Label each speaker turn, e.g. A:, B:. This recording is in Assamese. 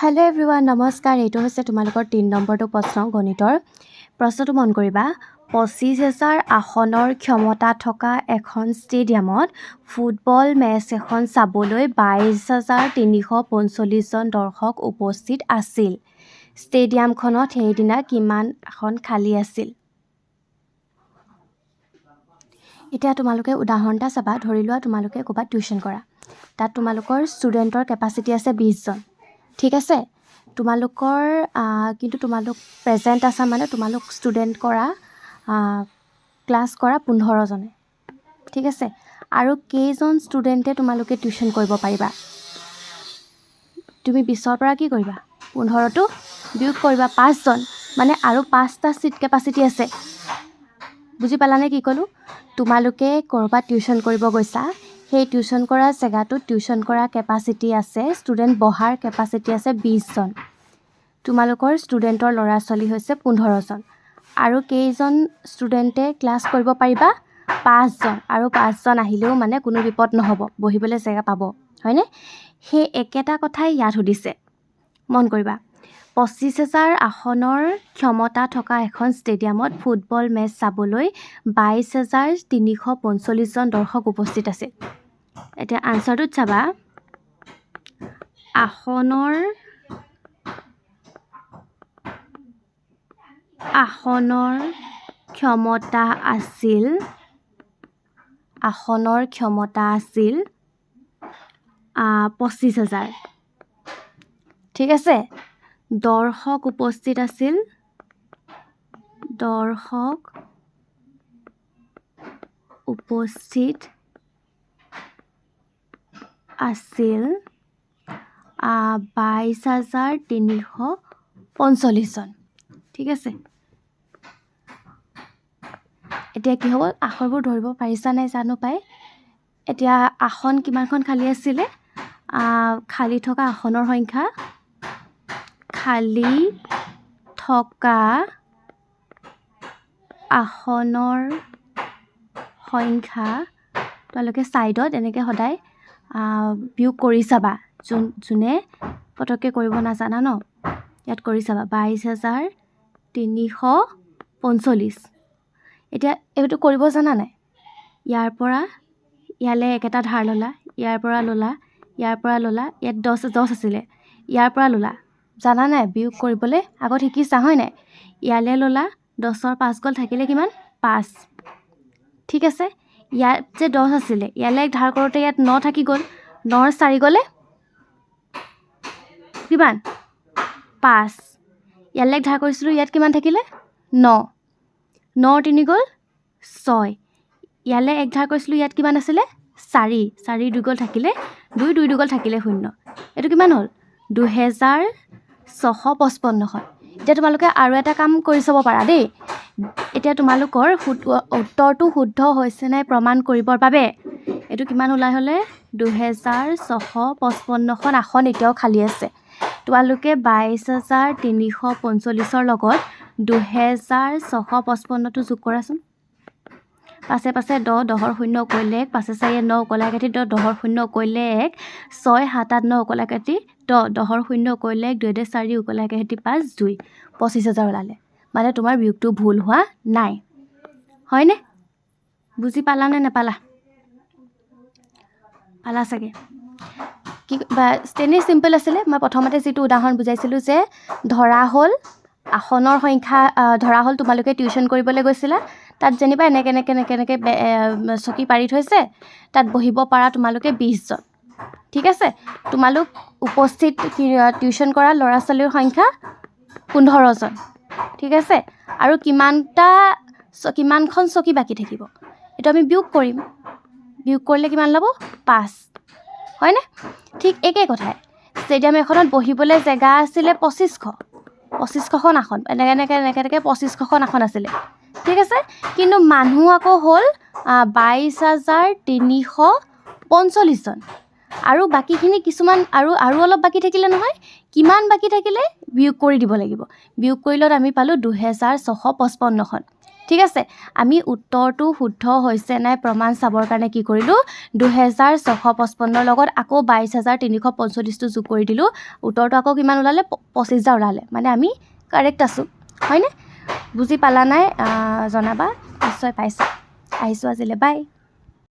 A: हेलो एवरीवन नमस्कार এইটো হৈছে তোমালোকৰ 3 নম্বৰটো প্ৰশ্ন গণিতৰ প্ৰশ্নটো মন কৰিবা 25000 আসনৰ ক্ষমতা থকা এখন ষ্টেডিয়ামত ফুটবল মেচ এখন চাবলৈ 22345 জন দৰ্শক উপস্থিত আছিল ষ্টেডিয়ামখনত সেইদিনা কিমান এখন খালী আছিল এতিয়া তোমালোকে উদাহৰণটা চাবা ধৰি লোৱা তোমালোকে ক'বাত টিউচন কৰা তাত তোমালোকৰ ষ্টুডেন্টৰ কেপাসিটি আছে 20 জন ঠিক আছে তোমালোকৰ কিন্তু তোমালোক প্ৰেজেন্ট আছা মানে তোমালোক ষ্টুডেন্ট কৰা ক্লাস কৰা 15 জনে ঠিক আছে আৰু কেইজন ষ্টুডেন্টে তোমালোকে টিউচন কৰিব পাৰিবা তুমি 20 ৰ পৰা কি কৰিবা 15 টো বিয়োগ কৰিবা 5 জন মানে আৰু 5টা সিট কেপাসিটি আছে বুজি পালানে কি কলো তোমালোকে কৰবা টিউচন কৰিব গৈছা সেই টিউচন কৰা জায়গাটো টিউচন কৰা কেপাসিটি আছে ষ্টুডেন্ট বহাৰ কেপাসিটি আছে 20 জন তোমালোকৰ ষ্টুডেন্টৰ লৰা চলি হৈছে 15 জন আৰু কেইজন ষ্টুডেন্টে ক্লাস কৰিব পাৰিবা 5 জন আৰু 5 জন আহিলেও মানে কোনো বিপদ নহব বহিবলৈ জায়গা পাব হয়নে হে একেটা কথাই ইয়াত হদিছে মন কৰিবা 25000 আসনৰ ক্ষমতা থকা এখন ষ্টেডিয়ামত ফুটবল মেচ চাবলৈ 22345 জন দৰ্শক উপস্থিত আছে এটা আনসাৰটো চাবা আসনৰ ক্ষমতা আছিল 25000 ঠিক আছে দৰ্শক উপস্থিত আছিল 22345 জন ঠিক আছে এতিয়া কি হ'ব আখৰবোৰ ধৰিব পাৰিছা নাই জানো পাই এতিয়া আসন কিমানখন খালী আছিল খালী থকা আসনৰ সংখ্যা খালী থকা আসনৰ সংখ্যা তোমালোকে সাইডত এনেকৈ সদায় বিয়োগ কৰি চাবা যোনে পটকে কৰিব নাজানা ন ইয়াত কৰি চাবা 22345 এতিয়া এইটো কৰিব জানা নাই ইয়াৰ পৰা ইয়ালে একেটা ধাৰ ললা ইয়াৰ পৰা ললা ইয়াৰ পৰা ললা ইয়াত 10 আছিল ইয়াৰ পৰা ললা জানা নাই বিয়োগ কৰিবলৈ আগত শিকিছা হয় নাই ইয়ালে ললা 10ৰ 5 গল থাকিলে কিমান 5 ঠিক আছে ইয়াত যে 10 আছিল ইয়ালে ধাৰ কৰোতে ইয়াত 9 থাকি গল 9ৰ 4 গলে কিমান 5 ইয়ালে ধাৰ কৰিছিলো ইয়াত কিমান থাকিলে 9 9 3 গল 6 ইয়ালে এক ধাৰ কৰিছিলো ইয়াত কিমান আছিল 4 4 2 গল থাকিলে 2 2 গল থাকিলে 0 এটো কিমান হল 2655 হয় এতিয়া তোমালোকে আৰু এটা কাম কৰি চাব পাৰা দেই এতিয়া তোমালোকৰ উত্তৰটো শুদ্ধ হৈছে নাই প্ৰমাণ কৰিবৰ বাবে এটো কিমান ওলাই হলে 2655 খন আসন এতিয়াও খালী আছে তোমালোকে 22345 ৰ লগত 2655 টো যোগ কৰাচোন পাছে পাছে 10 10ৰ 0 কৰিলে 1 পাছে 4 9 কলা কাটি 10 10ৰ 0 কৰিলে 1 6 7 8 9 কলা কাটি 10 10ৰ 0 কৰিলে 1 2 2 4 কলা কাটি 5 2 25000 ওলালে মানে তোমাৰ বিয়োগটো ভুল হোৱা নাই হয়নে বুজি পালা নে নেপালা পালা চাগে কি ষ্টেনি সিম্পল আছিল মই প্ৰথমতে যেটো উদাহৰণ বুজাইছিলো যে ধৰা হল আসনৰ সংখ্যা ধৰা হল তোমালোকে টিউচন কৰিবলৈ গৈছিলা তাত জেনিবা এনেকে চকী পাৰি থৈছে তাত বহিব পাৰা তোমালোকে 20 জন ঠিক আছে তোমালোক উপস্থিত টিউচন কৰা ল'ৰা ছোৱালীৰ সংখ্যা 15 জন ঠিক আছে আৰু কিমানখন চকী বাকি থাকিব এটা আমি বিয়োগ কৰিম বিয়োগ কৰিলে কিমান লব 5 হয় না ঠিক একে কথাই ষ্টেডিয়াম এখনত বহিবলৈ জায়গা আছিল 2500 খন আসন এনেকে 2500 খন আসন আছিল ঠিক আছে কিন্তু মানুহ আকৌ হল 22345 জন আৰু বাকিখিনি কিছুমান আৰু অলপ বাকি থাকিলে নহয় কিমান বাকি থাকিলে বিয়োগ কৰি দিব লাগিব বিয়োগ কৰিলত আমি পালো 2655 খন ঠিক আছে, আমি উত্তৰটো শুদ্ধ হৈছে নাই প্ৰমাণ চাবৰ কাৰণে কি কৰিলোঁ, 2655 লগত আকৌ 22345টো যোগ কৰি দিলোঁ। উত্তৰটো আকৌ কিমান ওলালে, 25,000 ওলালে। মানে আমি কাৰেক্ট আছোঁ, হয়নে? বুজি পালা নাই জনাবা, নিশ্চয় পাইছা। আহিছোঁ আজিলৈ, বাই।